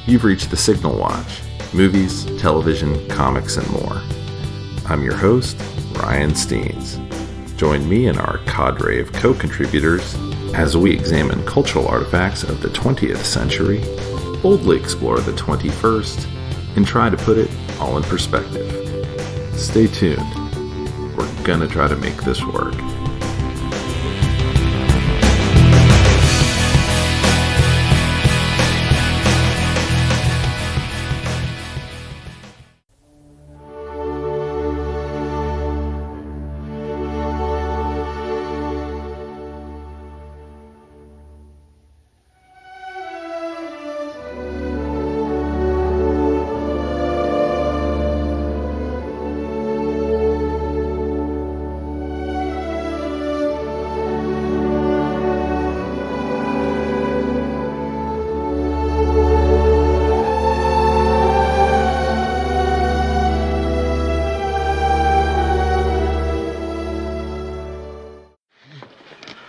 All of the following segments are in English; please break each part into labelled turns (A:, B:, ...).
A: You've reached the Signal Watch, movies, television, comics, and more. I'm your host, Ryan Steens. Join me and our cadre of co-contributors as we examine cultural artifacts of the 20th century, boldly explore the 21st, and try to put it all in perspective. Stay tuned. We're gonna try to make this work.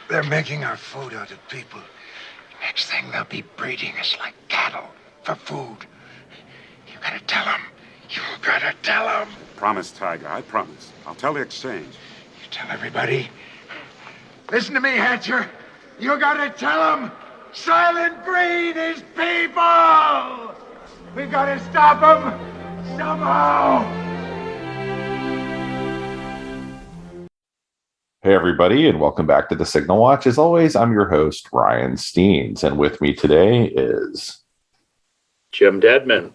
B: They're making our food out of people. Next thing, they'll be breeding us like cattle for food. You gotta tell them. You gotta tell them.
C: Promise, Tiger. I promise. I'll tell the exchange.
B: You tell everybody. Listen to me, Hatcher. You gotta tell them. Soylent Green is people. We gotta stop them somehow.
A: Hey everybody, and welcome back to the Signal Watch. As always, I'm your host, Ryan Steens, and with me today is
D: Jim Deadman.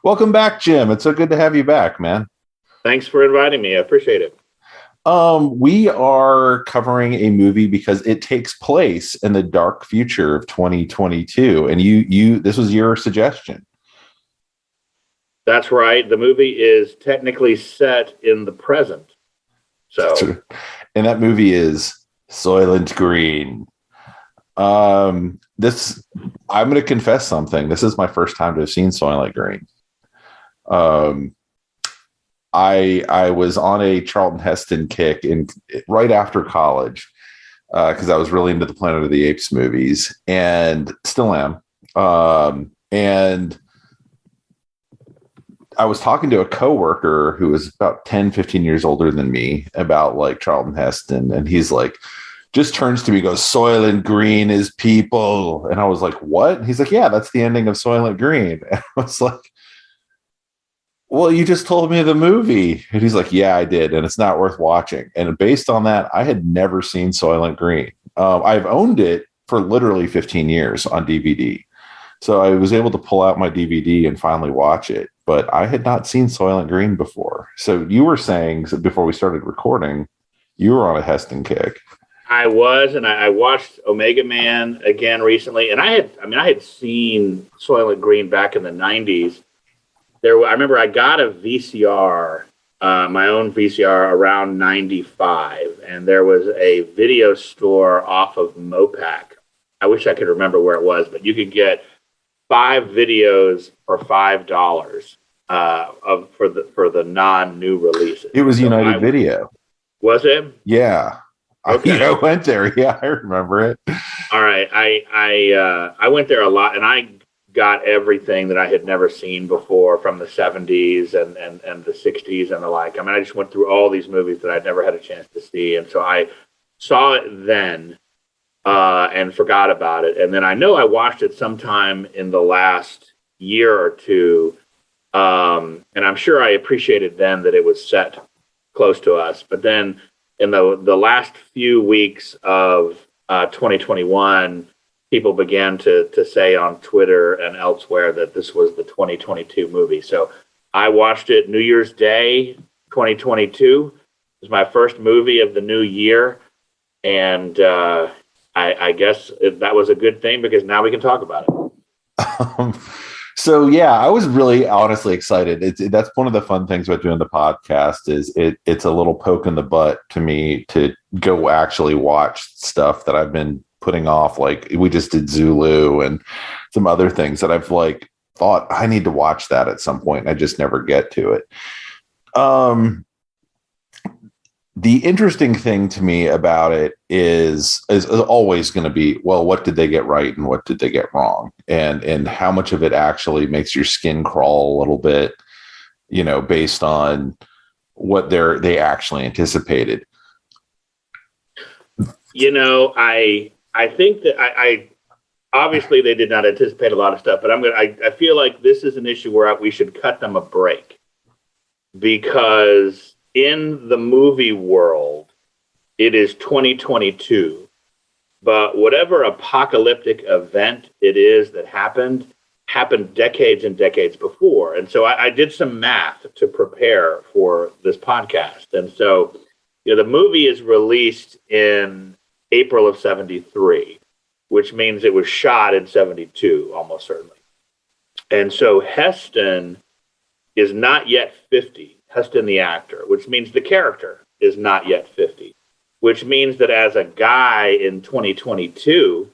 A: Welcome back, Jim. It's so good to have you back, man.
D: Thanks for inviting me. I appreciate it.
A: We are covering a movie because it takes place in the dark future of 2022, and this was your suggestion.
D: That's right. The movie is technically set in the present. So,
A: and that movie is Soylent Green. I'm going to confess something. This is my first time to have seen Soylent Green. I was on a Charlton Heston kick right after college because I was really into the Planet of the Apes movies and still am. And I was talking to a coworker who was about 10, 15 years older than me about like Charlton Heston. And he's like, just turns to me and goes, Soylent Green is people. And I was like, what? And he's like, yeah, that's the ending of Soylent Green. And I was like, well, you just told me the movie. And he's like, yeah, I did. And it's not worth watching. And based on that, I had never seen Soylent Green. I've owned it for literally 15 years on DVD. So I was able to pull out my DVD and finally watch it. But I had not seen Soylent Green before. So you were saying before we started recording, you were on a Heston kick.
D: I was, and I watched Omega Man again recently. And I had seen Soylent Green back in the 90s. I remember I got a VCR, my own VCR around 95. And there was a video store off of Mopac. I wish I could remember where it was, but you could get 5 videos for $5 for the non-new releases.
A: It was United Video.
D: Was it?
A: Yeah.
D: Okay.
A: I went there. Yeah, I remember it.
D: All right. I went there a lot, and I got everything that I had never seen before from the 70s and the 60s and the like. I mean, I just went through all these movies that I'd never had a chance to see, and so I saw it then. And forgot about it. And then I know I watched it sometime in the last year or two. And I'm sure I appreciated then that it was set close to us. But then in the last few weeks of 2021, people began to say on Twitter and elsewhere that this was the 2022 movie. So I watched it New Year's Day, 2022. It was my first movie of the new year. And, I guess that was a good thing because now we can talk about it.
A: So yeah, I was really honestly excited. That's one of the fun things about doing the podcast is it's a little poke in the butt to me to go actually watch stuff that I've been putting off. Like we just did Zulu and some other things that I've like thought I need to watch that at some point. I just never get to it. the interesting thing to me about it is always going to be, well, what did they get right and what did they get wrong, and how much of it actually makes your skin crawl a little bit, based on what they actually anticipated.
D: I think that I obviously they did not anticipate a lot of stuff, but I feel like this is an issue where we should cut them a break, because in the movie world, it is 2022, but whatever apocalyptic event it is that happened decades and decades before. And so I did some math to prepare for this podcast. And so, the movie is released in April of 73, which means it was shot in 72, almost certainly. And so Heston is not yet 50. Heston, the actor, which means the character is not yet 50, which means that as a guy in 2022,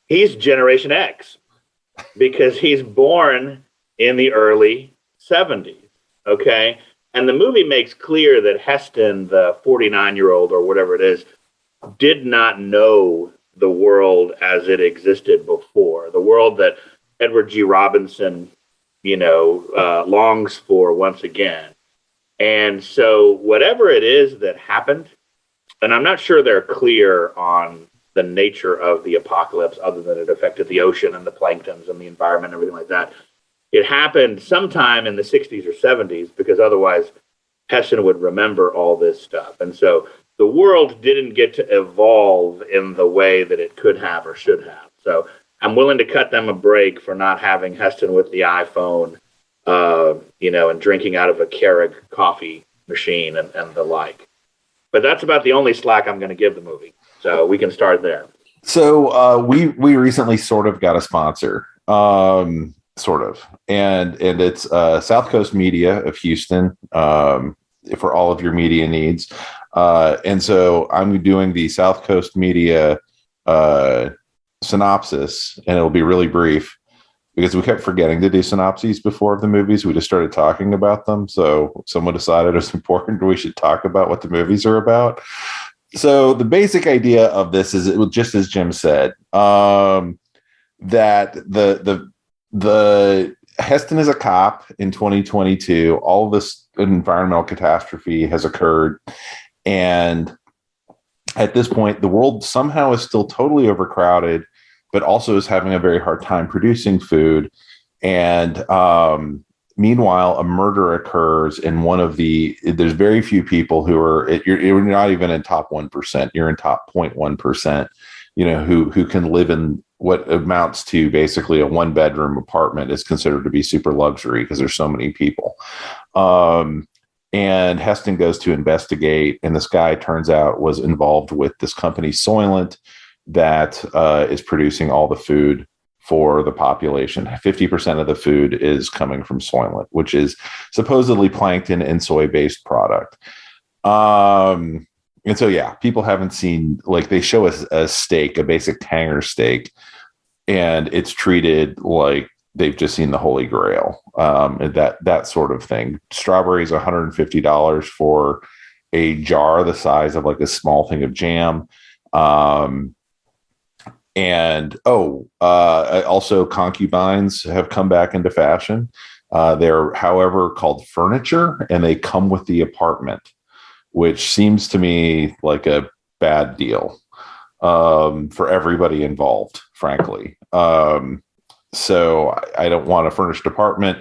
D: he's Generation X because he's born in the early 70s. Okay. And the movie makes clear that Heston, the 49-year-old or whatever it is, did not know the world as it existed before, the world that Edward G. Robinson, longs for once again. And so whatever it is that happened, and I'm not sure they're clear on the nature of the apocalypse other than it affected the ocean and the planktons and the environment and everything like that. It happened sometime in the 60s or 70s, because otherwise Heston would remember all this stuff. And so the world didn't get to evolve in the way that it could have or should have. So I'm willing to cut them a break for not having Heston with the iPhone, and drinking out of a Keurig coffee machine and the like. But that's about the only slack I'm going to give the movie. So we can start there.
A: So we recently sort of got a sponsor, sort of, and it's South Coast Media of Houston, for all of your media needs. And so I'm doing the South Coast Media synopsis, and it'll be really brief, because we kept forgetting to do synopses before the movies. We just started talking about them. So someone decided it's important, we should talk about what the movies are about. So the basic idea of this is, just as Jim said, that the Heston is a cop in 2022. All of this environmental catastrophe has occurred. And at this point, the world somehow is still totally overcrowded, but also is having a very hard time producing food. And meanwhile, a murder occurs in there's very few people who are, you're not even in top 1%, you're in top 0.1%, who can live in what amounts to basically a 1-bedroom apartment is considered to be super luxury because there's so many people. And Heston goes to investigate, and this guy turns out was involved with this company Soylent that is producing all the food for the population. 50% of the food is coming from Soylent, which is supposedly plankton and soy-based product. And so, yeah, people haven't seen, they show us a steak, a basic Tanger steak, and it's treated like they've just seen the Holy Grail, and that sort of thing. Strawberries, $150 for a jar the size of a small thing of jam. Also concubines have come back into fashion. They're, however, called furniture, and they come with the apartment, which seems to me like a bad deal for everybody involved, frankly. So I don't want a furnished apartment.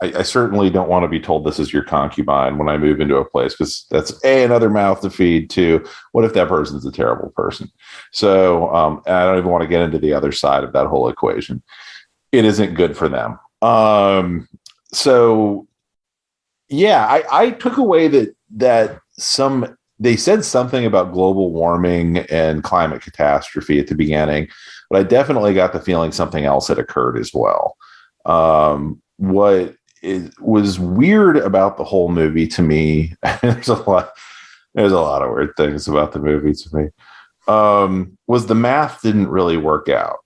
A: I certainly don't want to be told this is your concubine when I move into a place, because that's another mouth to feed. Two, what if that person's a terrible person? So I don't even want to get into the other side of that whole equation. It isn't good for them. So yeah, I took away that they said something about global warming and climate catastrophe at the beginning, but I definitely got the feeling something else had occurred as well. What was weird about the whole movie to me, there's a lot of weird things about the movie to me, was the math didn't really work out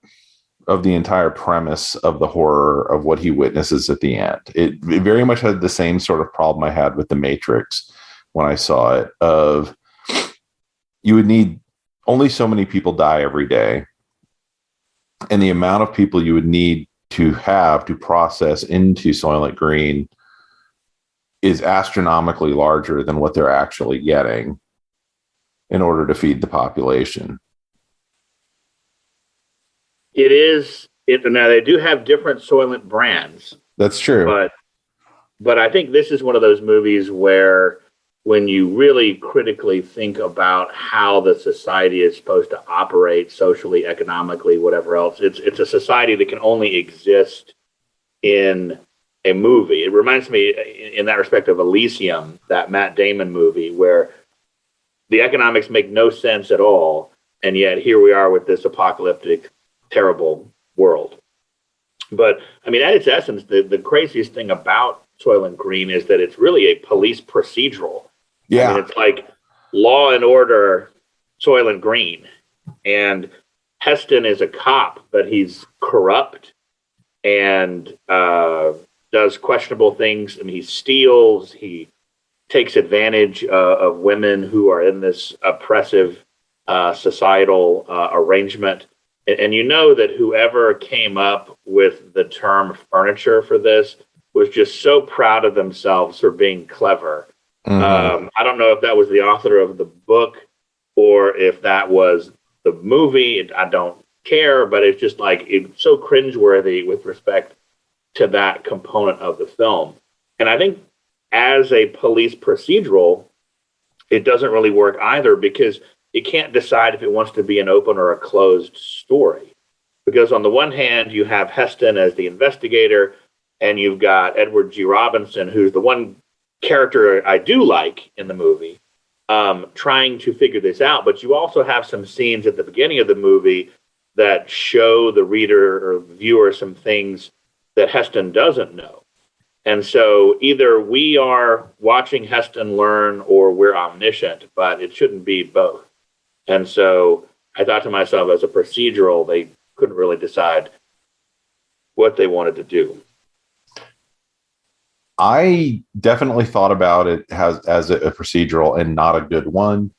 A: of the entire premise of the horror of what he witnesses at the end. It very much had the same sort of problem I had with The Matrix, when I saw it. Of you would need only so many people die every day, and the amount of people you would need to have to process into Soylent Green is astronomically larger than what they're actually getting in order to feed the population.
D: It is. Now they do have different Soylent brands.
A: That's true.
D: But I think this is one of those movies where when you really critically think about how the society is supposed to operate socially, economically, whatever else, it's a society that can only exist in a movie. It reminds me in that respect of Elysium, that Matt Damon movie, where the economics make no sense at all. And yet here we are with this apocalyptic, terrible world. But I mean, at its essence, the craziest thing about Soylent Green is that it's really a police procedural.
A: Yeah.
D: I mean, it's like Law and Order Soylent Green. And Heston is a cop, but he's corrupt and does questionable things. I mean, he steals, he takes advantage of women who are in this oppressive societal arrangement. And you know that whoever came up with the term furniture for this was just so proud of themselves for being clever. Mm-hmm. I don't know if that was the author of the book or if that was the movie. I don't care, but it's just like it's so cringeworthy with respect to that component of the film. And I think as a police procedural, it doesn't really work either because it can't decide if it wants to be an open or a closed story. Because on the one hand, you have Heston as the investigator, and you've got Edward G. Robinson, who's the one character I do like in the movie, trying to figure this out. But you also have some scenes at the beginning of the movie that show the reader or viewer some things that Heston doesn't know. And so either we are watching Heston learn or we're omniscient, but it shouldn't be both. And so I thought to myself, as a procedural, they couldn't really decide what they wanted to do.
A: I definitely thought about it as a procedural and not a good one.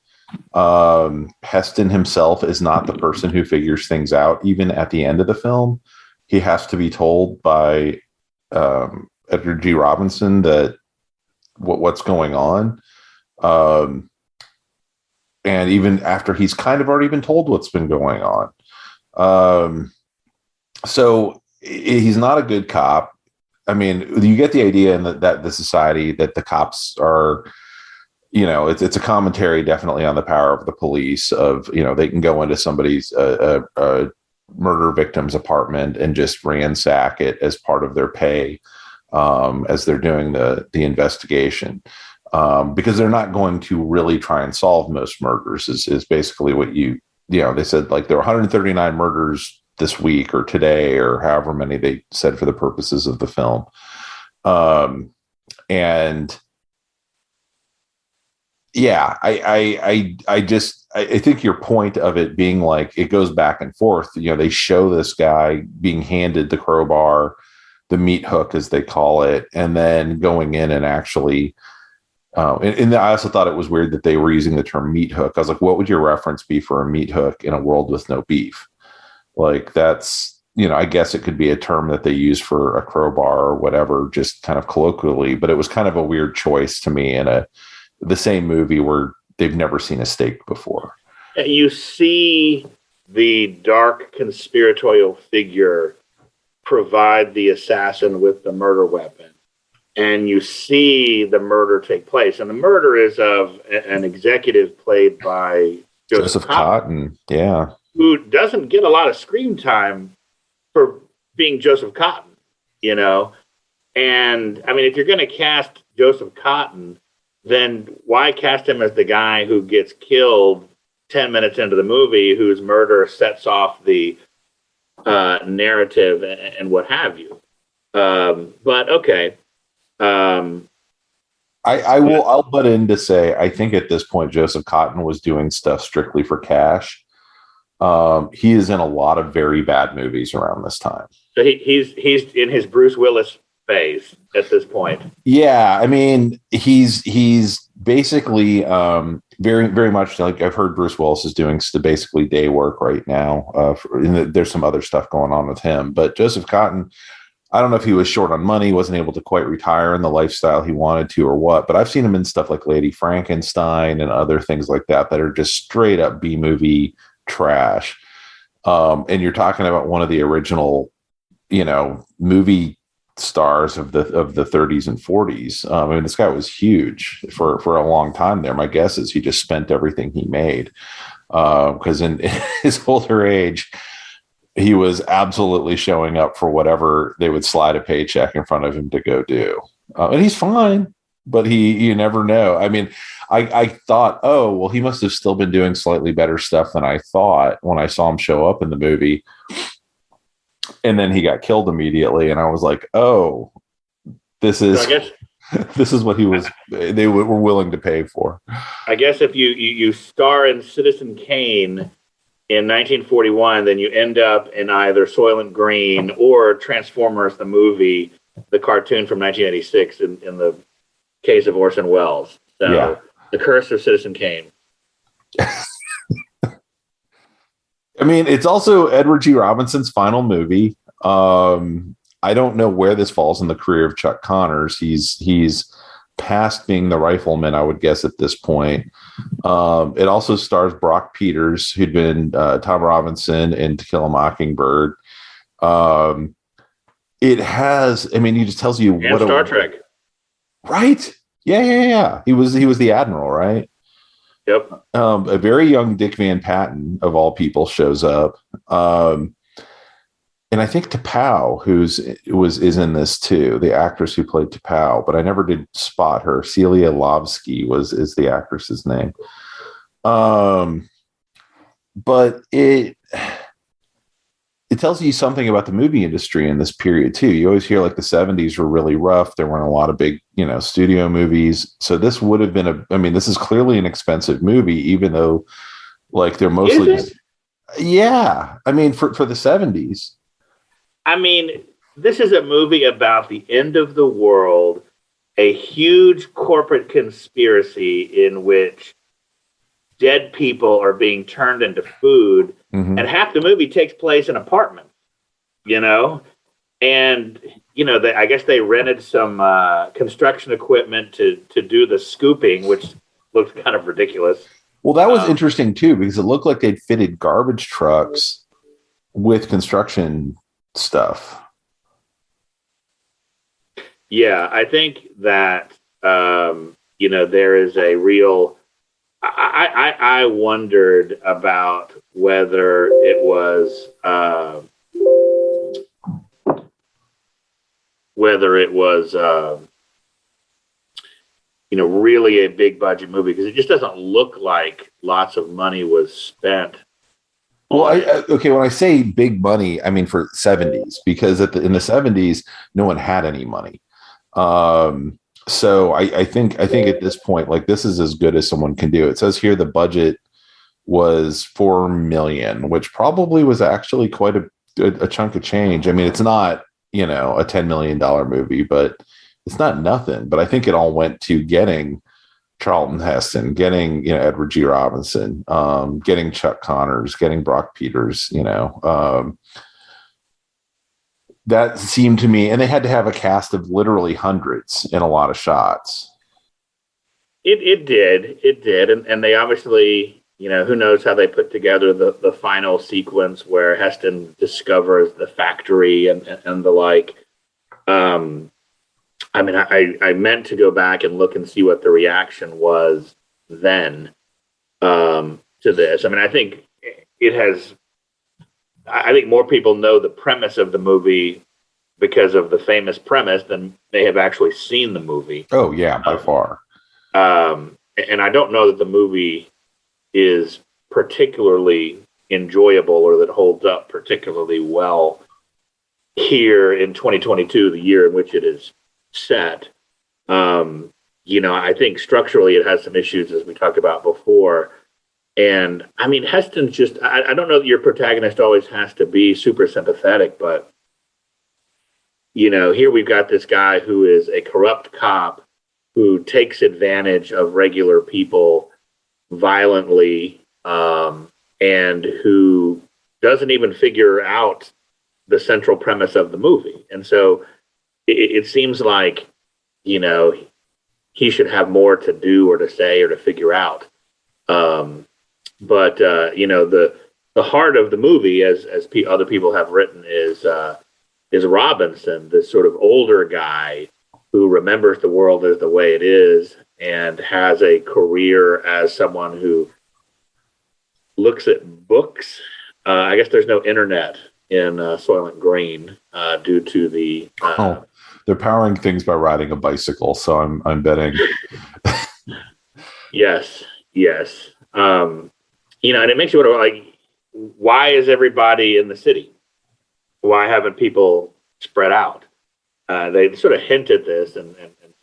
A: Heston himself is not the person who figures things out. Even at the end of the film, he has to be told by Edward G. Robinson that what's going on. And even after he's kind of already been told what's been going on. So he's not a good cop. I mean, you get the idea in that the society that the cops are, it's a commentary definitely on the power of the police of, they can go into somebody's murder victim's apartment and just ransack it as part of their pay as they're doing the investigation. Because they're not going to really try and solve most murders is basically what they said, like there were 139 murders this week or today or however many they said for the purposes of the film. And yeah, I think your point of it being like, it goes back and forth, they show this guy being handed the crowbar, the meat hook, as they call it, and then going in and actually, and I also thought it was weird that they were using the term meat hook. I was like, what would your reference be for a meat hook in a world with no beef? Like that's, I guess it could be a term that they use for a crowbar or whatever, just kind of colloquially, but it was kind of a weird choice to me in the same movie where they've never seen a steak before.
D: You see the dark conspiratorial figure provide the assassin with the murder weapon. And you see the murder take place. And the murder is of an executive played by Joseph
A: Cotton. Yeah.
D: Who doesn't get a lot of screen time for being Joseph Cotton, And, I mean, if you're going to cast Joseph Cotton, then why cast him as the guy who gets killed 10 minutes into the movie, whose murder sets off the narrative and what have you? But, okay.
A: I'll butt in to say, I think at this point, Joseph Cotton was doing stuff strictly for cash. He is in a lot of very bad movies around this time.
D: So he's in his Bruce Willis phase at this point.
A: Yeah, I mean, he's basically very very much like I've heard Bruce Willis is doing basically day work right now. There's some other stuff going on with him, but Joseph Cotten, I don't know if he was short on money, wasn't able to quite retire in the lifestyle he wanted to or what, but I've seen him in stuff like Lady Frankenstein and other things like that are just straight up B movie trash. And you're talking about one of the original, movie stars of the 30s and 40s. I mean, this guy was huge for a long time there. My guess is he just spent everything he made because in his older age, he was absolutely showing up for whatever they would slide a paycheck in front of him to go do. And he's fine, but you never know. I mean, I thought, oh, well, he must have still been doing slightly better stuff than I thought when I saw him show up in the movie. And then he got killed immediately. And I was like, oh, this is, this is what they were willing to pay for.
D: I guess if you star in Citizen Kane in 1941, then you end up in either Soylent Green or Transformers, the movie, the cartoon from 1986 in the case of Orson Welles. So yeah. The Curse of Citizen Kane.
A: I mean, it's also Edward G. Robinson's final movie. I don't know where this falls in the career of Chuck Connors. He's past being the rifleman, I would guess, at this point. It also stars Brock Peters, who'd been Tom Robinson in To Kill a Mockingbird. It has, I mean, he just tells you
D: and what Star Trek.
A: Right? Yeah. He was the Admiral, right?
D: Yep.
A: A very young Dick Van Patten, of all people, shows up. And I think T'Pau, is in this too, the actress who played T'Pau, but I never did spot her. Celia Lovsky is the actress's name. But it tells you something about the movie industry in this period too. You always hear like the 70s were really rough. There weren't a lot of big, studio movies. So this would have been this is clearly an expensive movie, even though like they're mostly, yeah. I mean, for the 70s.
D: I mean, this is a movie about the end of the world, a huge corporate conspiracy in which dead people are being turned into food, and half the movie takes place in apartments, and, I guess they rented some construction equipment to do the scooping, which looked kind of ridiculous.
A: Well, that was interesting too, because it looked like they'd fitted garbage trucks with construction stuff.
D: Yeah, I think that there is a real. I wondered about whether it was really a big budget movie, because it just doesn't look like lots of money was spent.
A: Well, when I say big money, I mean for 70s, because in the 70s, no one had any money. So I think at this point, like, this is as good as someone can do. It says here the budget was $4 million, which probably was actually quite a chunk of change. I mean, it's not, a $10 million movie, but it's not nothing. But I think it all went to getting Charlton Heston, getting Edward G. Robinson, getting Chuck Connors, getting Brock Peters, that seemed to me, and they had to have a cast of literally hundreds in a lot of shots.
D: It did, and they obviously, who knows how they put together the final sequence where Heston discovers the factory and the like. I mean, I meant to go back and look and see what the reaction was then to this. I mean, I think I think more people know the premise of the movie because of the famous premise than they have actually seen the movie.
A: Oh, yeah, by far.
D: And I don't know that the movie is particularly enjoyable or that holds up particularly well here in 2022, the year in which it is set. I think structurally it has some issues, as we talked about before. And I mean, Heston's just, I don't know that your protagonist always has to be super sympathetic, but here we've got this guy who is a corrupt cop who takes advantage of regular people violently, and who doesn't even figure out the central premise of the movie. And so it seems like, he should have more to do or to say or to figure out. But the heart of the movie, as other people have written, is Robinson, this sort of older guy who remembers the world as the way it is and has a career as someone who looks at books. I guess there's no internet in Soylent Green due to the.
A: They're powering things by riding a bicycle, so I'm betting.
D: Yes. And it makes you wonder, like, why is everybody in the city? Why haven't people spread out? They sort of hint at this and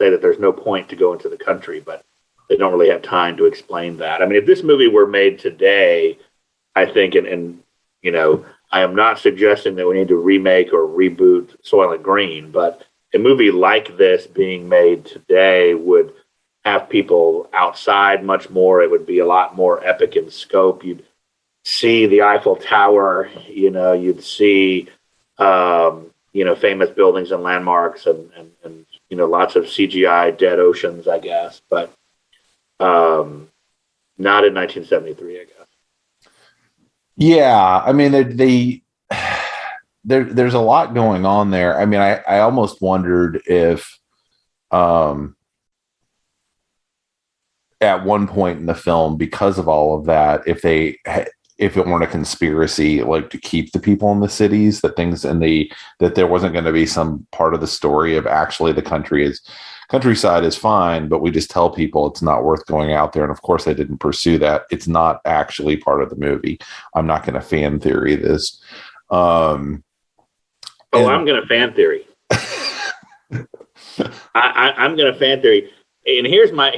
D: say that there's no point to go into the country, but they don't really have time to explain that. I mean, if this movie were made today, I think, and I am not suggesting that we need to remake or reboot Soylent Green, but a movie like this being made today would have people outside much more. It would be a lot more epic in scope. You'd see the Eiffel Tower, you'd see, famous buildings and landmarks and lots of CGI dead oceans, I guess, but not in 1973, I guess.
A: Yeah, I mean, there's a lot going on there. I mean, I almost wondered if at one point in the film, because of all of that, if it weren't a conspiracy, like to keep the people in the cities, that there wasn't going to be some part of the story of actually the countryside is fine, but we just tell people it's not worth going out there. And of course they didn't pursue that. It's not actually part of the movie. I'm not going to fan theory this. I'm going
D: to fan theory. I'm going to fan theory. And here's my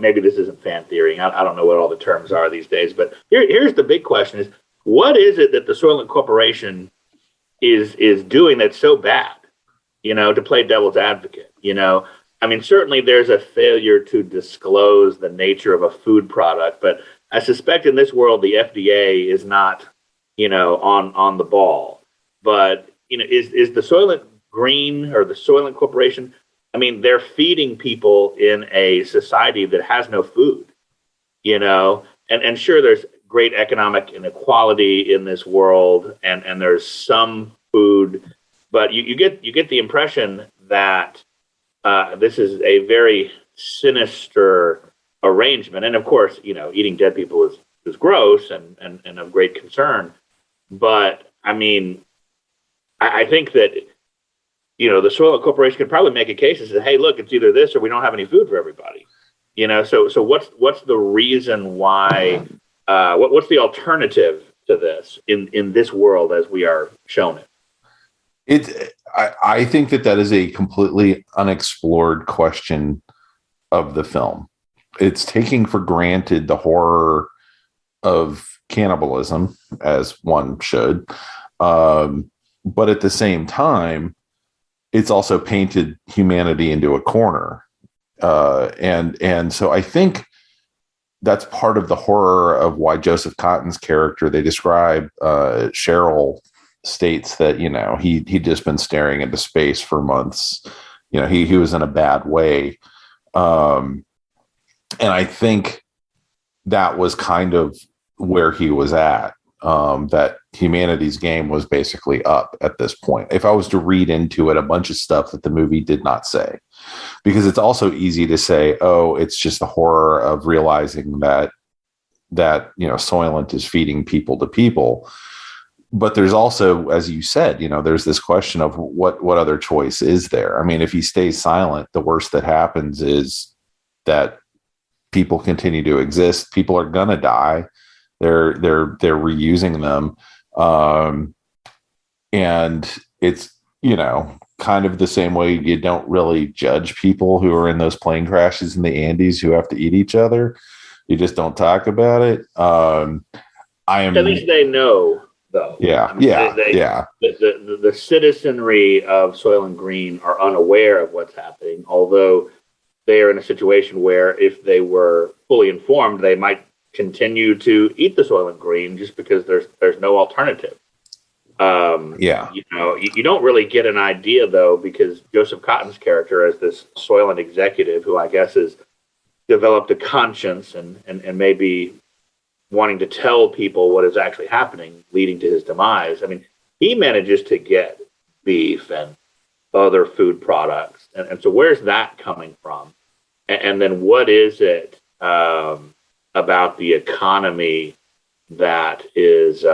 D: maybe this isn't fan theory. I don't know what all the terms are these days, but here's the big question: is what is it that the Soylent Corporation is doing that's so bad? To play devil's advocate. I mean, certainly there's a failure to disclose the nature of a food product, but I suspect in this world the FDA is not, on the ball. But is the Soylent Green or the Soylent Corporation? I mean, they're feeding people in a society that has no food, and sure, there's great economic inequality in this world, and there's some food, but you get the impression that this is a very sinister arrangement. And of course, eating dead people is gross and of great concern. But I mean, I think that the Soylent Corporation could probably make a case and say, hey, look, it's either this or we don't have any food for everybody. So what's the reason why? What's the alternative to this in this world as we are shown it?
A: I think that is a completely unexplored question of the film. It's taking for granted the horror of cannibalism, as one should, but at the same time, it's also painted humanity into a corner. And so I think that's part of the horror of why Joseph Cotton's character, they describe, Cheryl states that, he'd just been staring into space for months. He was in a bad way. And I think that was kind of where he was at. That humanity's game was basically up at this point. If I was to read into it, a bunch of stuff that the movie did not say, because it's also easy to say, oh, it's just the horror of realizing that Soylent is feeding people to people. But there's also, as you said, there's this question of what other choice is there? I mean, if he stays silent, the worst that happens is that people continue to exist. People are gonna die. They're reusing them. And it's, kind of the same way you don't really judge people who are in those plane crashes in the Andes who have to eat each other. You just don't talk about it.
D: At least they know though.
A: Yeah,
D: I mean,
A: yeah, yeah.
D: The citizenry of Soylent Green are unaware of what's happening, although they are in a situation where if they were fully informed, they might continue to eat the Soylent Green just because there's no alternative.
A: Yeah.
D: You don't really get an idea though, because Joseph Cotton's character as this Soylent executive, who I guess has developed a conscience and maybe wanting to tell people what is actually happening, leading to his demise. I mean, he manages to get beef and other food products. And so where's that coming from? And then what is it about the economy that is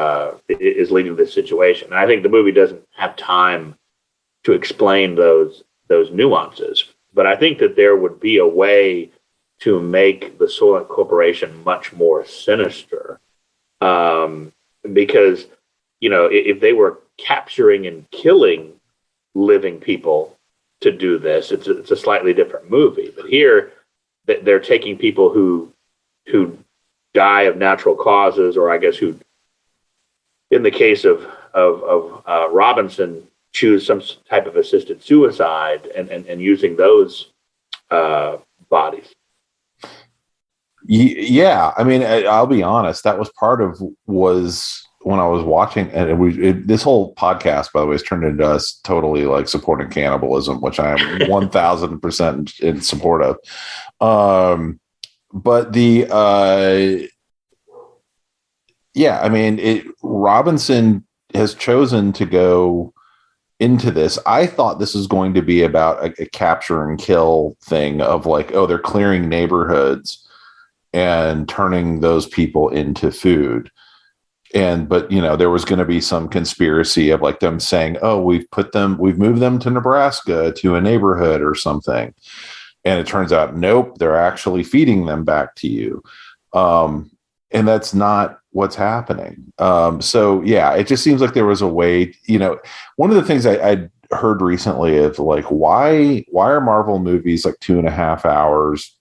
D: leading to this situation? And I think the movie doesn't have time to explain those nuances. But I think that there would be a way to make the Soylent Corporation much more sinister, because if they were capturing and killing living people to do this, it's a slightly different movie. But here, they're taking people who die of natural causes, or I guess who, in the case of Robinson, choose some type of assisted suicide and using those bodies.
A: Yeah, I mean, I'll be honest. That was part of when I was watching, and this whole podcast, by the way, has turned into us totally like supporting cannibalism, which I am 1000% in support of. But yeah, I mean, Robinson has chosen to go into this. I thought this was going to be about a capture and kill thing of like, oh, they're clearing neighborhoods and turning those people into food. But there was going to be some conspiracy of like them saying, oh, we've moved them to Nebraska to a neighborhood or something. And it turns out, nope, they're actually feeding them back to you. And that's not what's happening. So yeah, it just seems like there was a way, one of the things I heard recently of like, why are Marvel movies like 2.5 hours?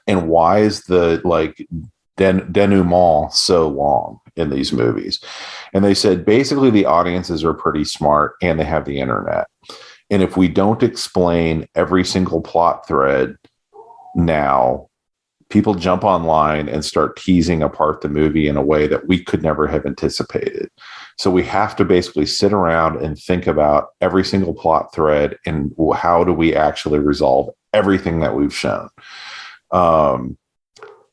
A: And why is the like denouement so long in these movies? And they said basically the audiences are pretty smart and they have the internet. And if we don't explain every single plot thread now, people jump online and start teasing apart the movie in a way that we could never have anticipated. So we have to basically sit around and think about every single plot thread and how do we actually resolve everything that we've shown.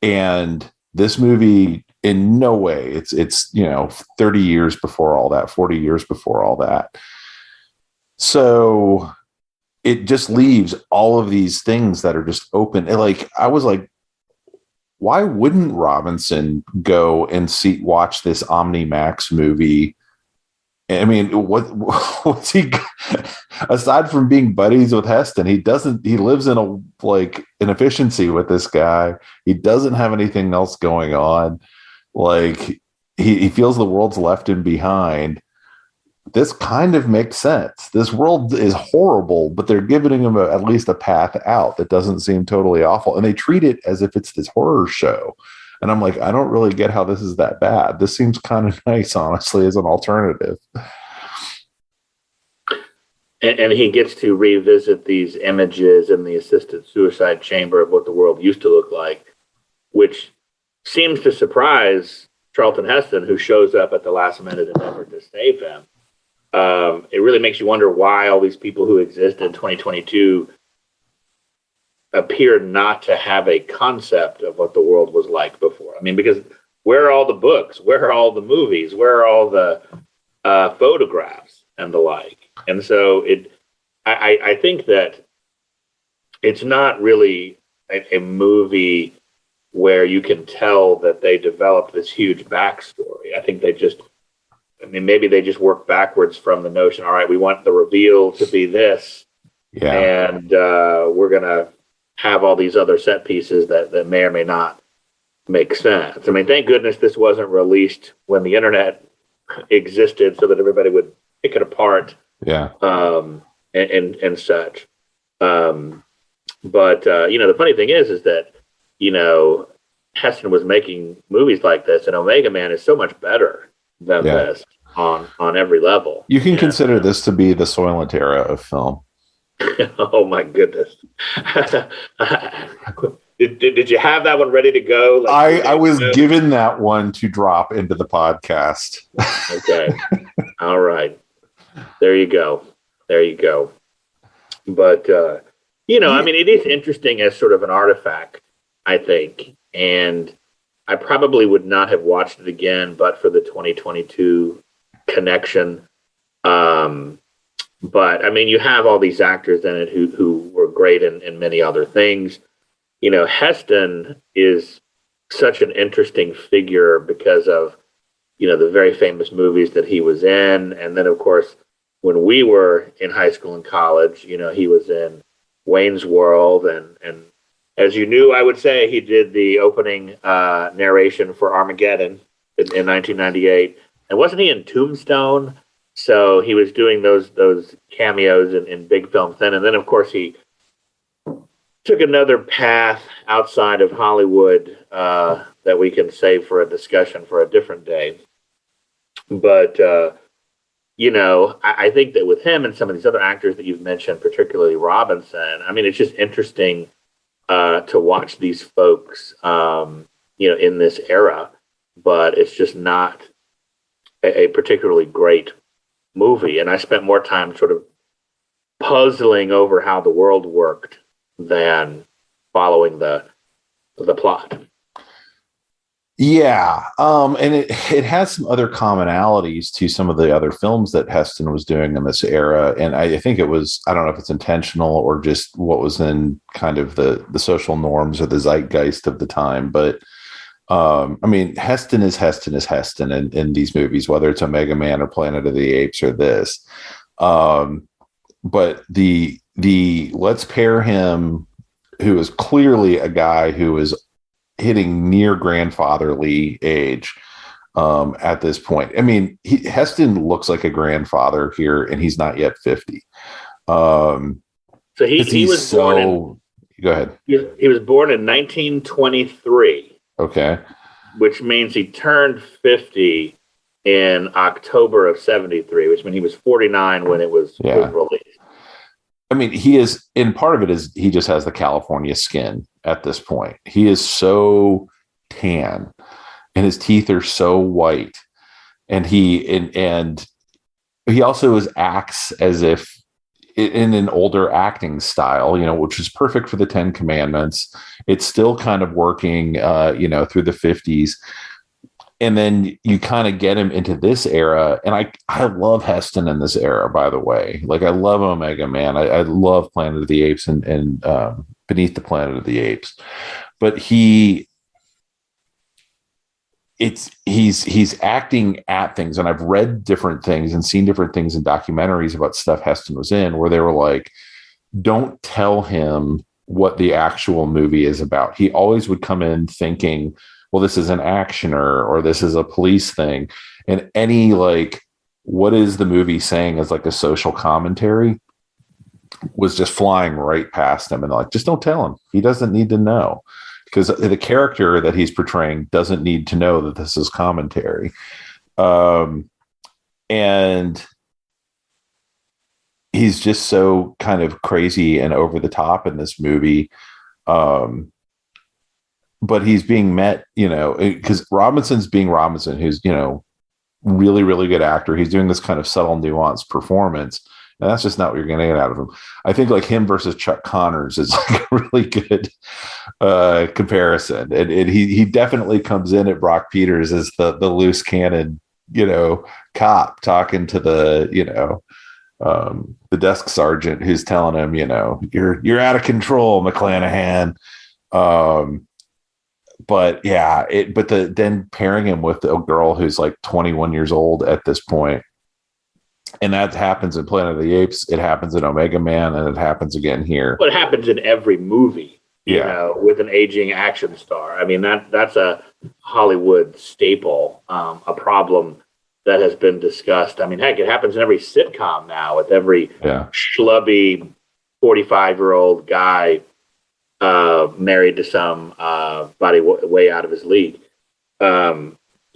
A: And this movie in no way, it's 30 years before all that, 40 years before all that. So it just leaves all of these things that are just open. And like, I was like, why wouldn't Robinson go and watch this Omnimax movie? I mean, what's he, aside from being buddies with Heston, he lives in an efficiency with this guy. He doesn't have anything else going on. Like he feels the world's left him behind. This kind of makes sense. This world is horrible, but they're giving him at least a path out that doesn't seem totally awful. And they treat it as if it's this horror show. And I'm like, I don't really get how this is that bad. This seems kind of nice, honestly, as an alternative.
D: And he gets to revisit these images in the assisted suicide chamber of what the world used to look like, which seems to surprise Charlton Heston, who shows up at the last minute in effort to save him. It really makes you wonder why all these people who exist in 2022 appear not to have a concept of what the world was like before. I mean, because where are all the books? Where are all the movies? Where are all the photographs and the like? And so I think that it's not really a movie where you can tell that they developed this huge backstory. I think maybe they just work backwards from the notion, all right, we want the reveal to be this. Yeah. And we're going to have all these other set pieces that may or may not make sense. I mean, thank goodness this wasn't released when the internet existed so that everybody would pick it apart.
A: Yeah.
D: And such. But the funny thing is that, Heston was making movies like this, and Omega Man is so much better than
A: Yeah.
D: this on every level.
A: You can consider this to be the Soylent era of film.
D: Oh my goodness! did you have that one ready to go?
A: I was given that one to drop into the podcast.
D: Okay. All right. There you go. But I mean, it is interesting as sort of an artifact, I think, and I probably would not have watched it again, but for the 2022 connection. But I mean, you have all these actors in it who were great in many other things. Heston is such an interesting figure because of, the very famous movies that he was in. And then, of course, when we were in high school and college, he was in Wayne's World. And as you knew, I would say he did the opening narration for Armageddon in 1998. And wasn't he in Tombstone? So he was doing those cameos in big films then. And then, of course, he took another path outside of Hollywood that we can save for a discussion for a different day. But, I think that with him and some of these other actors that you've mentioned, particularly Robinson, I mean, it's just interesting to watch these folks, in this era. But it's just not a particularly great movie. And I spent more time sort of puzzling over how the world worked than following the plot.
A: Yeah. And it has some other commonalities to some of the other films that Heston was doing in this era. And I think it was, I don't know if it's intentional or just what was in kind of the social norms or the zeitgeist of the time. But I mean, Heston is Heston in these movies, whether it's Omega Man or Planet of the Apes or this. But the let's pair him, who is clearly a guy who is hitting near grandfatherly age at this point. I mean, Heston looks like a grandfather here, and he's not yet 50.
D: So he was born
A: go ahead.
D: He was born in 1923.
A: Okay.
D: Which means he turned 50 in October of 73, which means he was 49 when it was released.
A: I mean, he is, and part of it is he just has the California skin at this point. He is so tan and his teeth are so white. And he also acts as if in an older acting style, which is perfect for the 10 Commandments. It's still kind of working, through the 50s. And then you kind of get him into this era. And I love Heston in this era, by the way. Like, I love Omega Man. I love Planet of the Apes and Beneath the Planet of the Apes. But he's acting at things. And I've read different things and seen different things in documentaries about stuff Heston was in, where they were like, don't tell him what the actual movie is about. He always would come in thinking, well, this is an actioner or this is a police thing. And any what is the movie saying as like a social commentary was just flying right past him. And just don't tell him. He doesn't need to know, because the character that he's portraying doesn't need to know that this is commentary. And he's just so kind of crazy and over the top in this movie. But he's being met, because Robinson's being Robinson, who's, really, really good actor. He's doing this kind of subtle, nuanced performance. And that's just not what you're going to get out of him. I think him versus Chuck Connors is a really good comparison. And he definitely comes in at Brock Peters as the loose cannon, cop talking to the desk sergeant who's telling him, you're out of control, McClanahan. But yeah, then pairing him with a girl who's 21 years old at this point, and that happens in Planet of the Apes, it happens in Omega Man, and it happens again here.
D: Well, it happens in every movie, with an aging action star. I mean, that's a Hollywood staple, a problem that has been discussed. I mean, heck, it happens in every sitcom now, with every schlubby 45-year-old guy married to some body way out of his league.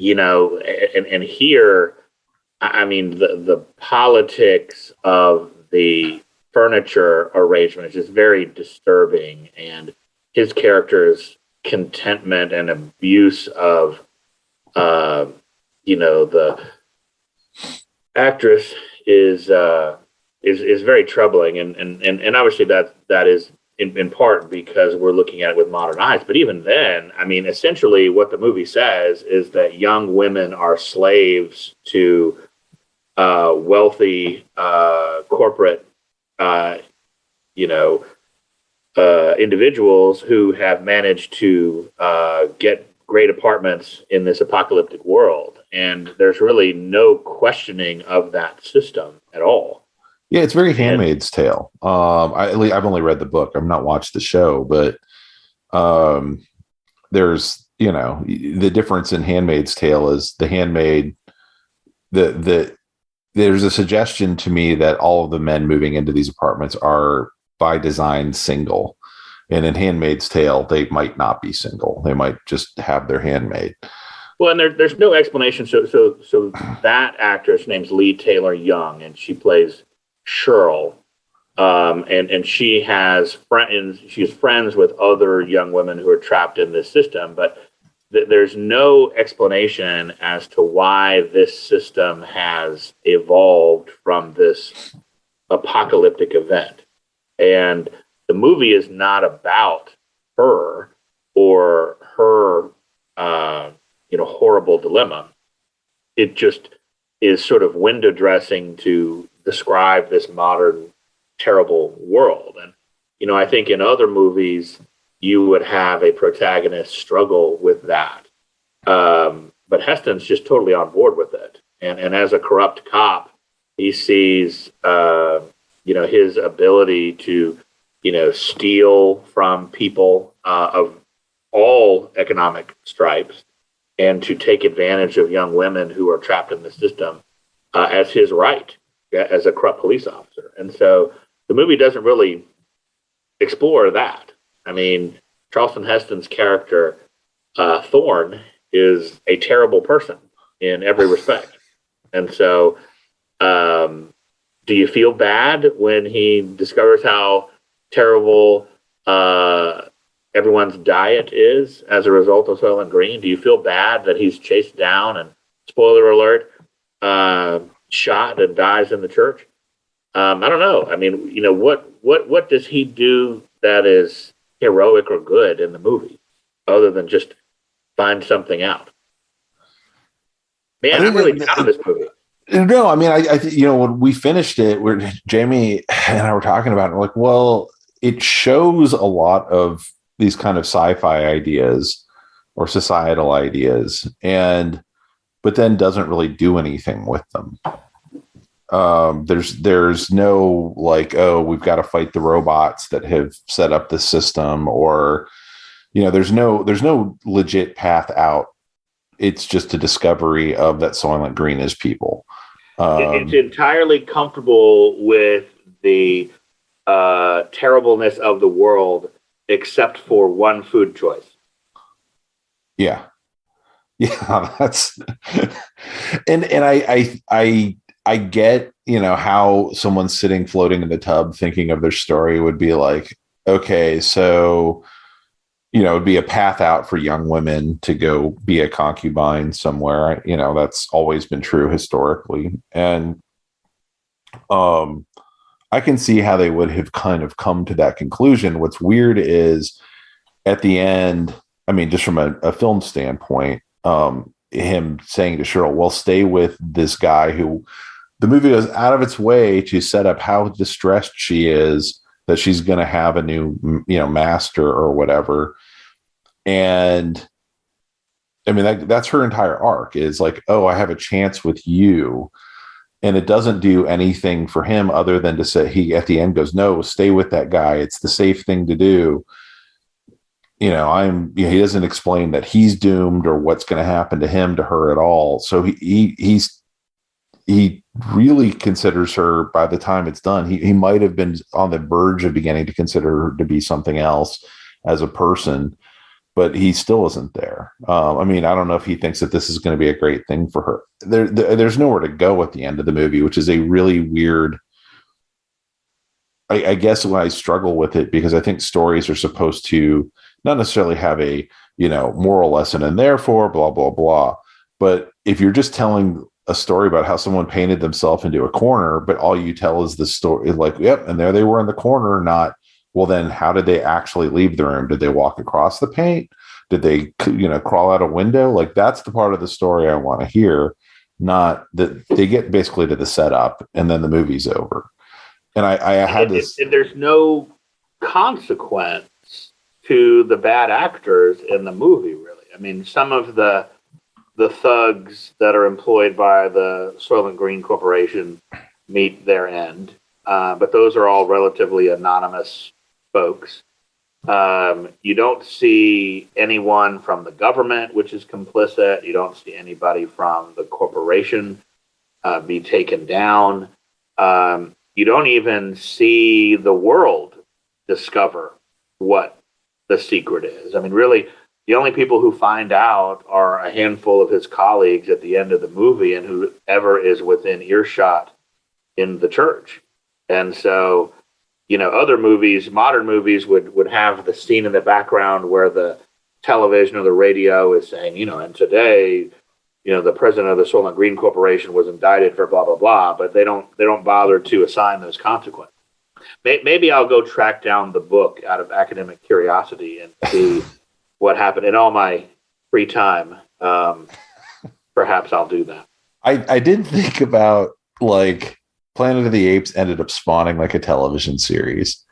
D: and here, I mean, the politics of the furniture arrangement is very disturbing, and his character's contentment and abuse of, the actress is very troubling, and obviously that is in part because we're looking at it with modern eyes. But even then, I mean, essentially what the movie says is that young women are slaves to wealthy corporate, individuals who have managed to get great apartments in this apocalyptic world. And there's really no questioning of that system at all.
A: Yeah, it's very Handmaid's Tale. I've only read the book. I've not watched the show, but there's, the difference in Handmaid's Tale is the handmaid, there's a suggestion to me that all of the men moving into these apartments are by design single. And in Handmaid's Tale, they might not be single. They might just have their handmaid.
D: Well, and there's no explanation. So that actress name's Lee Taylor Young, and she plays Cheryl, and she has friends. She's friends with other young women who are trapped in this system, but there's no explanation as to why this system has evolved from this apocalyptic event. And the movie is not about her or her, horrible dilemma. It just is sort of window dressing to describe this modern, terrible world. And, I think in other movies, you would have a protagonist struggle with that. But Heston's just totally on board with it. And as a corrupt cop, he sees, his ability to, steal from people of all economic stripes and to take advantage of young women who are trapped in the system as his right as a corrupt police officer. And so the movie doesn't really explore that. I mean, Charlton Heston's character, Thorne, is a terrible person in every respect. And so do you feel bad when he discovers how terrible everyone's diet is as a result of Soylent Green? Do you feel bad that he's chased down and, spoiler alert, shot and dies in the church? I don't know. I mean, what does he do that is heroic or good in the movie, other than just find something out? Man, I'm really down on this movie.
A: No, I mean, I think, when we finished it, Jamie and I were talking about it, we're like, well, it shows a lot of these kind of sci-fi ideas or societal ideas, but then doesn't really do anything with them. There's no like, oh, we've got to fight the robots that have set up the system, or, there's no legit path out. It's just a discovery of that Soylent Green is people.
D: It's entirely comfortable with the terribleness of the world, except for one food choice.
A: Yeah, that's and I get how someone sitting floating in the tub thinking of their story would be like, okay, so it'd be a path out for young women to go be a concubine somewhere. That's always been true historically. And I can see how they would have kind of come to that conclusion. What's weird is at the end, I mean, just from a film standpoint, him saying to Cheryl, well, stay with this guy who the movie goes out of its way to set up how distressed she is that she's going to have a new, master or whatever. And I mean, that's her entire arc is like, oh, I have a chance with you. And it doesn't do anything for him other than to say, he at the end goes, no, stay with that guy. It's the safe thing to do. He doesn't explain that he's doomed or what's going to happen to him, to her at all. So he really considers her, by the time it's done, he might have been on the verge of beginning to consider her to be something else as a person. but he still isn't there. I mean, I don't know if he thinks that this is going to be a great thing for her. There's nowhere to go at the end of the movie, which is a really weird. I guess when I struggle with it, because I think stories are supposed to not necessarily have a moral lesson and therefore blah blah blah. But if you're just telling a story about how someone painted themselves into a corner, but all you tell is the story, like, yep, and there they were in the corner, not, well, then how did they actually leave the room? Did they walk across the paint? Did they, crawl out a window? Like, that's the part of the story I want to hear, not that they get basically to the setup and then the movie's over. And I had this.
D: There's no consequence to the bad actors in the movie, really. I mean, some of the thugs that are employed by the Soylent Green Corporation meet their end, but those are all relatively anonymous folks. You don't see anyone from the government, which is complicit. You don't see anybody from the corporation be taken down. You don't even see the world discover what the secret is. I mean, really, the only people who find out are a handful of his colleagues at the end of the movie and whoever is within earshot in the church. And so, other movies, modern movies would have the scene in the background where the television or the radio is saying, and today, the president of the Soylent Green Corporation was indicted for blah, blah, blah, but they don't bother to assign those consequences. Maybe I'll go track down the book out of academic curiosity and see what happened in all my free time. Perhaps I'll do that.
A: I did think about, like, Planet of the Apes ended up spawning like a television series.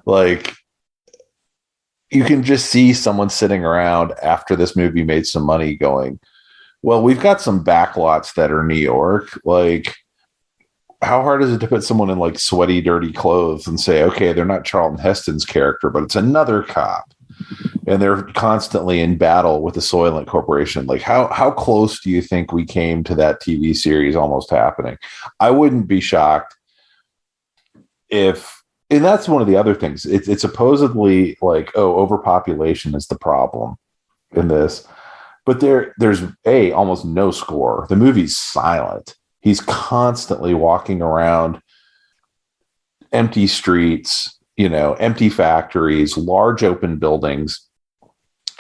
A: Like, you can just see someone sitting around after this movie made some money going, well, we've got some backlots that are New York. Like, how hard is it to put someone in like sweaty, dirty clothes and say, okay, they're not Charlton Heston's character, but it's another cop. And they're constantly in battle with the Soylent Corporation. Like, how close do you think we came to that TV series almost happening? I wouldn't be shocked if, and that's one of the other things. It's supposedly like, oh, overpopulation is the problem in this. But there's almost no score. The movie's silent. He's constantly walking around empty streets, empty factories, large open buildings,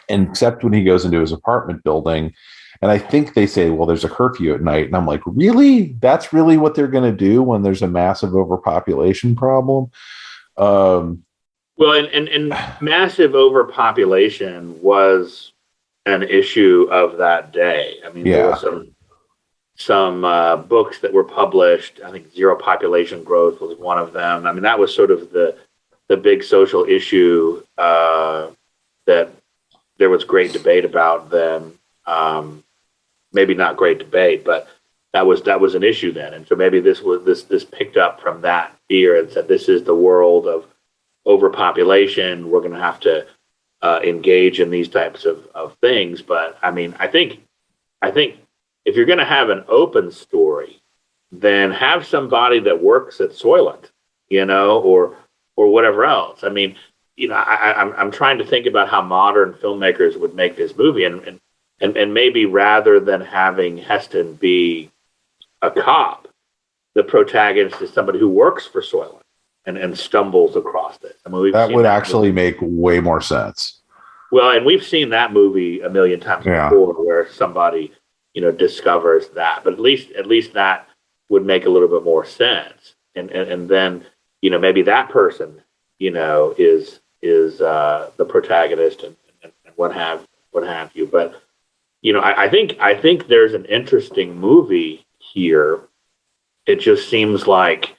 A: except when he goes into his apartment building. And I think they say, well, there's a curfew at night. And I'm like, really? That's really what they're going to do when there's a massive overpopulation problem?
D: Well, and massive overpopulation was an issue of that day. I mean, there were some books that were published. I think Zero Population Growth was one of them. I mean, that was sort of the big social issue that there was great debate about then. Maybe not great debate, but that was an issue then. And so maybe this picked up from that fear and said, this is the world of overpopulation. We're going to have to engage in these types of things. But I mean, I think if you're going to have an open story, then have somebody that works at Soylent, or whatever else. I mean, I'm trying to think about how modern filmmakers would make this movie, and maybe rather than having Heston be a cop, the protagonist is somebody who works for Soylent and stumbles across this. I mean,
A: that would actually make way more sense.
D: Well, and we've seen that movie a million times before, where somebody, discovers that. But at least that would make a little bit more sense. And then, maybe that person, is the protagonist and what have you. But I think there's an interesting movie here. It just seems like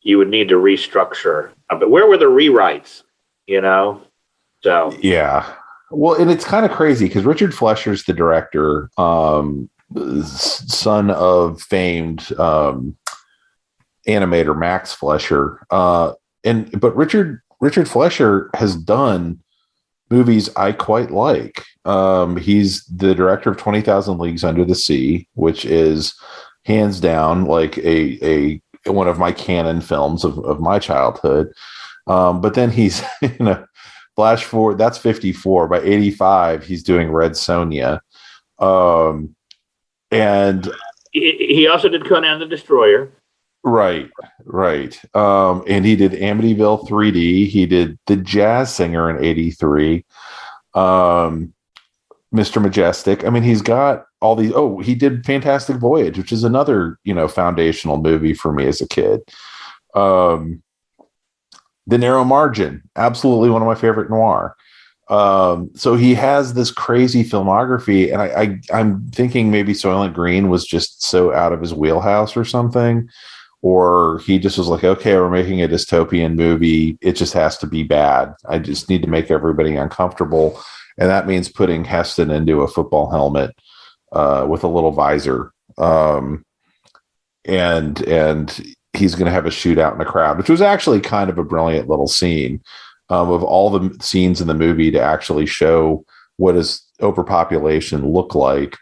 D: you would need to restructure. But where were the rewrites? So
A: yeah. Well, and it's kind of crazy because Richard Flesher's the director, son of famed animator Max Flesher. But Richard Flesher has done movies I quite like. He's the director of 20,000 Leagues Under the Sea, which is hands down like a one of my canon films of my childhood. But then he's Flash forward, that's 54. By 85, he's doing Red Sonja. Um, and
D: He also did Conan the Destroyer.
A: right. And he did Amityville 3D. He did The Jazz Singer in 83. Mr. Majestic. I mean, he's got all these. Oh, he did Fantastic Voyage, which is another, foundational movie for me as a kid. The Narrow Margin, absolutely one of my favorite noir. So he has this crazy filmography, and I'm thinking maybe Soylent Green was just so out of his wheelhouse or something, or he just was like, okay, we're making a dystopian movie. It just has to be bad. I just need to make everybody uncomfortable. And that means putting Heston into a football helmet with a little visor. And he's going to have a shootout in the crowd, which was actually kind of a brilliant little scene of all the scenes in the movie to actually show what does overpopulation look like.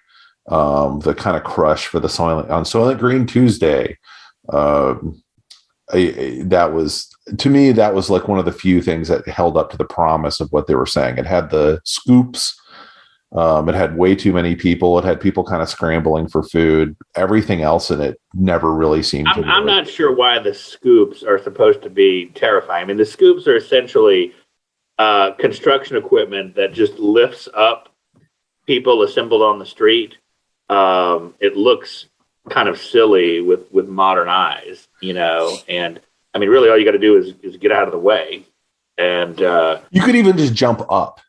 A: The kind of crush for the Soylent Green Tuesday. That was, to me, that was like one of the few things that held up to the promise of what they were saying. It had the scoops. It had way too many people. It had people kind of scrambling for food. Everything else in it never really seemed to.
D: I'm not sure why the scoops are supposed to be terrifying. I mean, the scoops are essentially construction equipment that just lifts up people assembled on the street. It looks kind of silly with modern eyes, and I mean, really all you got to do is get out of the way. And
A: you could even just jump up.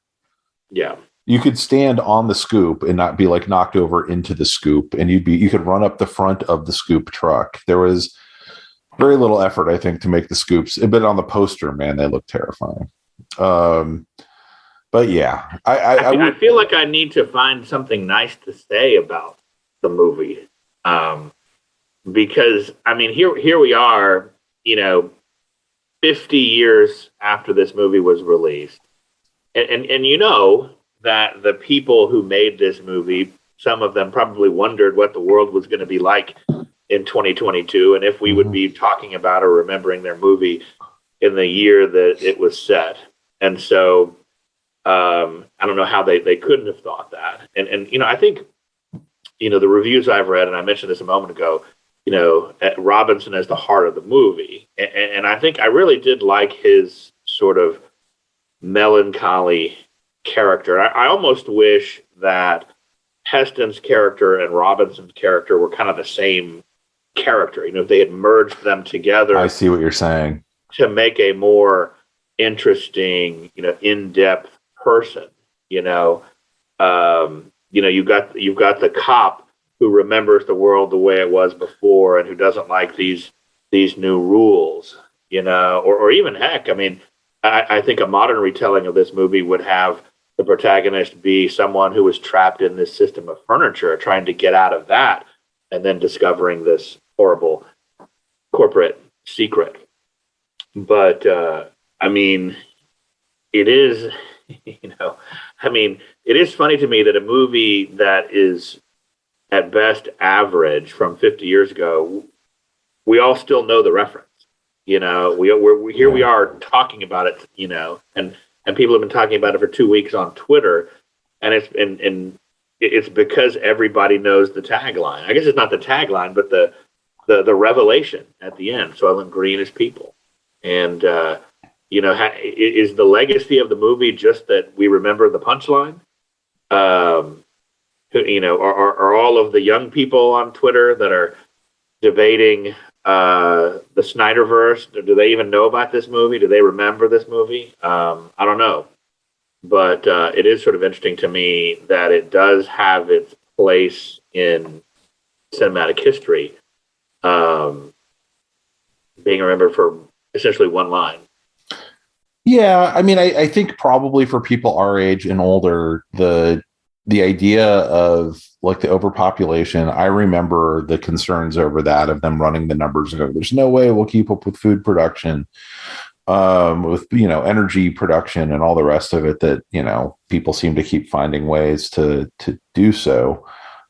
D: Yeah.
A: You could stand on the scoop and not be like knocked over into the scoop, and you could run up the front of the scoop truck. There was very little effort, I think, to make the scoops, but on the poster, man, they look terrifying. But yeah,
D: I feel like I need to find something nice to say about the movie. Because I mean, here we are, 50 years after this movie was released. And that the people who made this movie, some of them probably wondered what the world was going to be like in 2022, and if we would be talking about or remembering their movie in the year that it was set. And so I don't know how they couldn't have thought that. And I think, the reviews I've read, and I mentioned this a moment ago, Robinson as the heart of the movie. And I think I really did like his sort of melancholy character. I almost wish that Heston's character and Robinson's character were kind of the same character. If they had merged them together.
A: I see what you're saying.
D: To make a more interesting, in-depth person. You've got the cop who remembers the world the way it was before and who doesn't like these new rules. Or even heck, I mean, I think a modern retelling of this movie would have the protagonist be someone who was trapped in this system of furniture, trying to get out of that, and then discovering this horrible corporate secret. But, I mean, it is, it is funny to me that a movie that is at best average from 50 years ago, we all still know the reference. We are talking about it, and people have been talking about it for 2 weeks on Twitter, and it's because everybody knows the tagline. I guess it's not the tagline, but the revelation at the end. Soylent Green is people, and is the legacy of the movie just that we remember the punchline? Are all of the young people on Twitter that are debating the Snyderverse, do they even know about this movie? Do they remember this movie? I don't know. But it is sort of interesting to me that it does have its place in cinematic history, being remembered for essentially one line.
A: Yeah, I mean, I think probably for people our age and older, the idea of like the overpopulation, I remember the concerns over that, of them running the numbers and going, there's no way we'll keep up with food production, with, energy production and all the rest of it, that, people seem to keep finding ways to do so.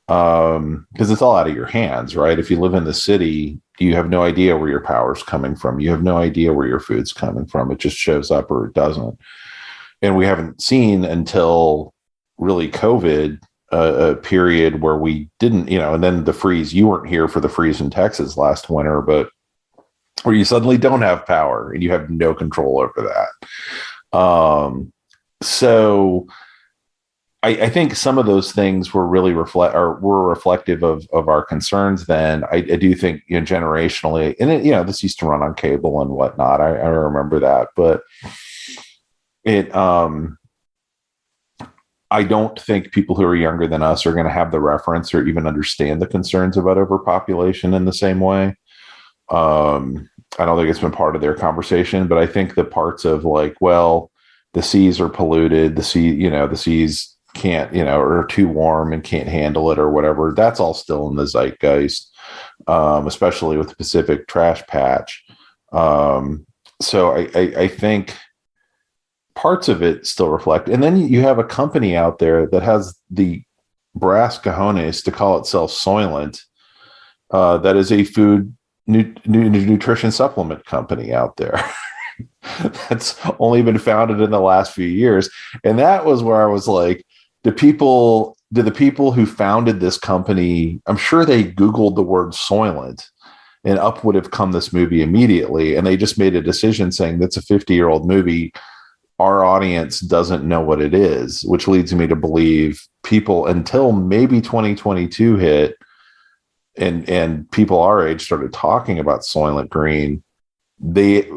A: Because it's all out of your hands, right? If you live in the city, you have no idea where your power's coming from. You have no idea where your food's coming from. It just shows up or it doesn't. and we haven't seen until really COVID, a period where we didn't, and then the freeze. You weren't here for the freeze in Texas last winter, but where you suddenly don't have power and you have no control over that. So I think some of those things were really were reflective of our concerns then. I do think, generationally, and this used to run on cable and whatnot. I remember that, but I don't think people who are younger than us are going to have the reference or even understand the concerns about overpopulation in the same way. I don't think it's been part of their conversation, but I think the parts of like, well, the seas are polluted, the seas can't, are too warm and can't handle it or whatever. That's all still in the zeitgeist, especially with the Pacific trash patch. So I think parts of it still reflect. And then you have a company out there that has the brass cojones to call itself Soylent, that is a food nutrition supplement company out there that's only been founded in the last few years. And that was where I was like, do the people who founded this company, I'm sure they Googled the word Soylent and up would have come this movie immediately. And they just made a decision saying that's a 50-year-old movie. Our audience doesn't know what it is, which leads me to believe people until maybe 2022 hit and people our age started talking about Soylent Green.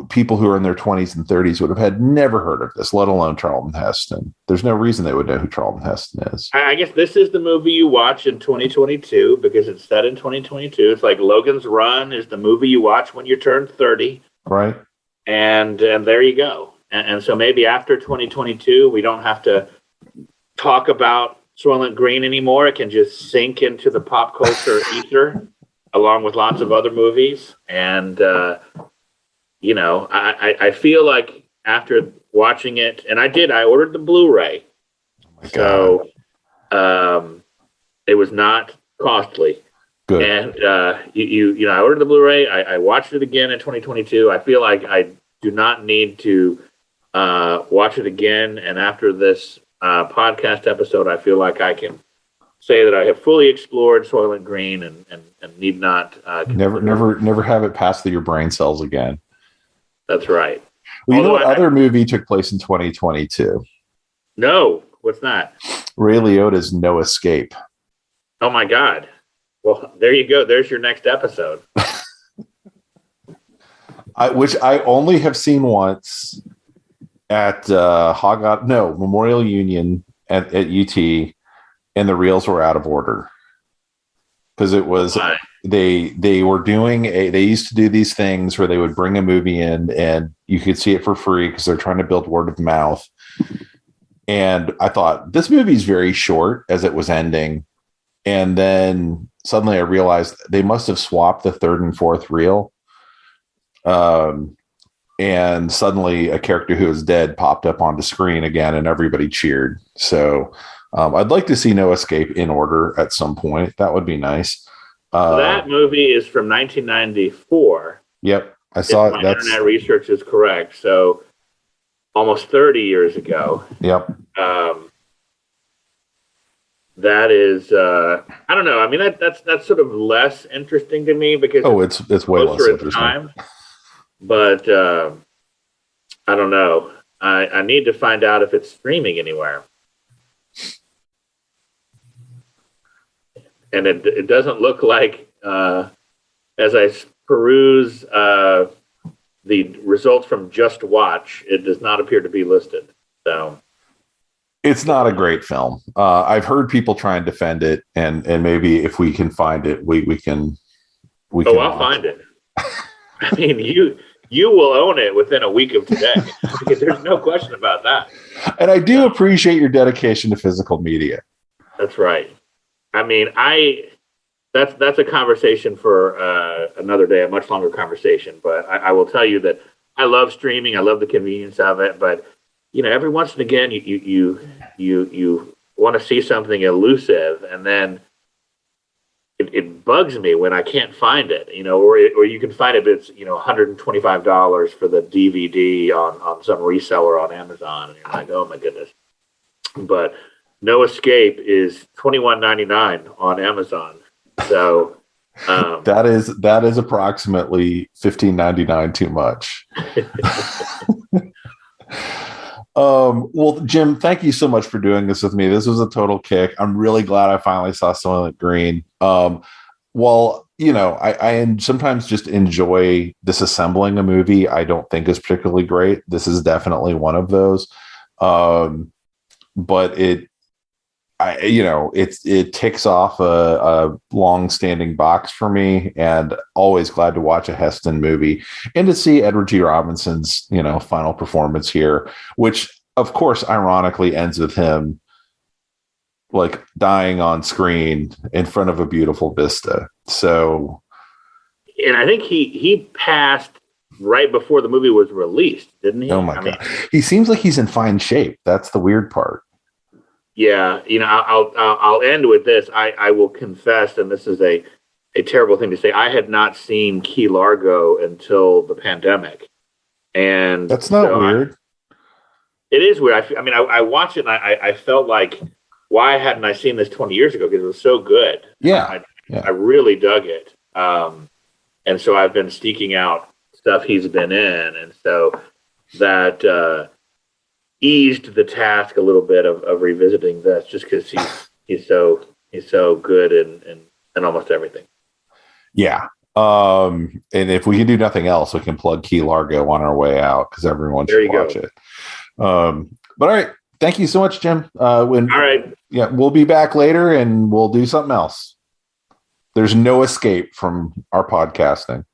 A: People who are in their 20s and 30s would have had never heard of this, let alone Charlton Heston. There's no reason they would know who Charlton Heston is.
D: I guess this is the movie you watch in 2022 because it's set in 2022. It's like Logan's Run is the movie you watch when you turn 30.
A: Right.
D: And there you go. And so maybe after 2022, we don't have to talk about Soylent Green anymore. It can just sink into the pop culture ether along with lots of other movies. And, I feel like after watching it, and I ordered the Blu-ray. So it was not costly.
A: Good.
D: And, I ordered the Blu-ray. I watched it again in 2022. I feel like I do not need to watch it again. And after this podcast episode, I feel like I can say that I have fully explored Soylent Green and need not
A: never have it pass through your brain cells again.
D: That's right.
A: Well, you know what other movie took place in 2022?
D: No, what's that?
A: Ray Liotta's No Escape.
D: Oh my God. Well, there you go. There's your next episode.
A: Which I only have seen once at Memorial Union at UT, and the reels were out of order because it was they were doing they used to do these things where they would bring a movie in and you could see it for free because they're trying to build word of mouth. And I thought this movie's very short as it was ending, and then suddenly I realized they must have swapped the third and fourth reel. And suddenly a character who was dead popped up on the screen again and everybody cheered. So I'd like to see No Escape in order at some point. That would be nice.
D: That movie is from 1994.
A: Yep. I saw it.
D: That's internet research is correct. So almost 30 years ago.
A: Yep.
D: That is, I don't know. I mean, that's sort of less interesting to me because
A: it's way less interesting.
D: Time. But I don't know. I need to find out if it's streaming anywhere. And it doesn't look like, as I peruse the results from Just Watch, it does not appear to be listed. So
A: it's not a great film. I've heard people try and defend it, and maybe if we can find it, we can.
D: I'll find it. I mean, you will own it within a week of today because there's no question about that.
A: And I do appreciate your dedication to physical media.
D: That's right. I mean, that's a conversation for another day, a much longer conversation. But I will tell you that I love streaming. I love the convenience of it. But every once and again, you want to see something elusive, and then it bugs me when I can't find it, or you can find it, but it's $125 for the DVD on some reseller on Amazon, and you're like, oh my goodness. But No Escape is $21.99 on Amazon. So
A: that is approximately $15.99 too much. Well, Jim, thank you so much for doing this with me. This was a total kick. I'm really glad I finally saw Soylent Green. Well, I sometimes just enjoy disassembling a movie I don't think is particularly great. This is definitely one of those. But it ticks off a long-standing box for me, and always glad to watch a Heston movie and to see Edward G. Robinson's, final performance here, which of course, ironically ends with him like dying on screen in front of a beautiful vista. So,
D: and I think he passed right before the movie was released, didn't he?
A: Oh my God. He seems like he's in fine shape. That's the weird part.
D: Yeah, I'll end with this. I will confess, and this is a terrible thing to say, I had not seen Key Largo until the pandemic, and
A: that's not weird.
D: It is weird. I watched it, and I felt like, why hadn't I seen this 20 years ago? Because it was so good.
A: Yeah,
D: I really dug it, and so I've been seeking out stuff he's been in, and so that eased the task a little bit of revisiting this, just because he's so good in almost everything.
A: Yeah. And if we can do nothing else, we can plug Key Largo on our way out, because everyone should watch it. But all right, thank you so much, Jim. All
D: right.
A: Yeah, we'll be back later and we'll do something else. There's no escape from our podcasting.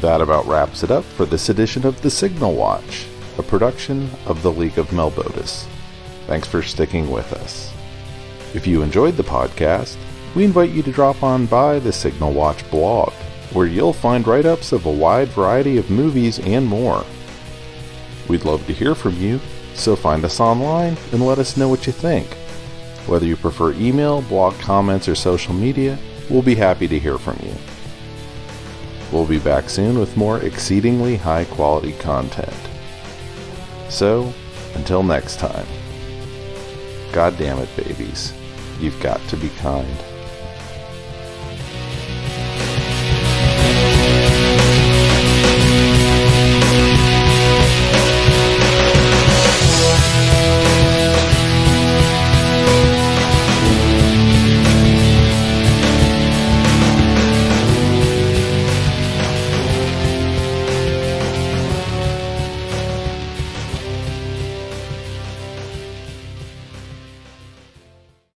A: That about wraps it up for this edition of The Signal Watch, a production of the League of Melbotus. Thanks for sticking with us. If you enjoyed the podcast, we invite you to drop on by the Signal Watch blog, where you'll find write-ups of a wide variety of movies and more. We'd love to hear from you, so find us online and let us know what you think. Whether you prefer email, blog comments, or social media, we'll be happy to hear from you. We'll be back soon with more exceedingly high-quality content. So, until next time, God damn it, babies, you've got to be kind.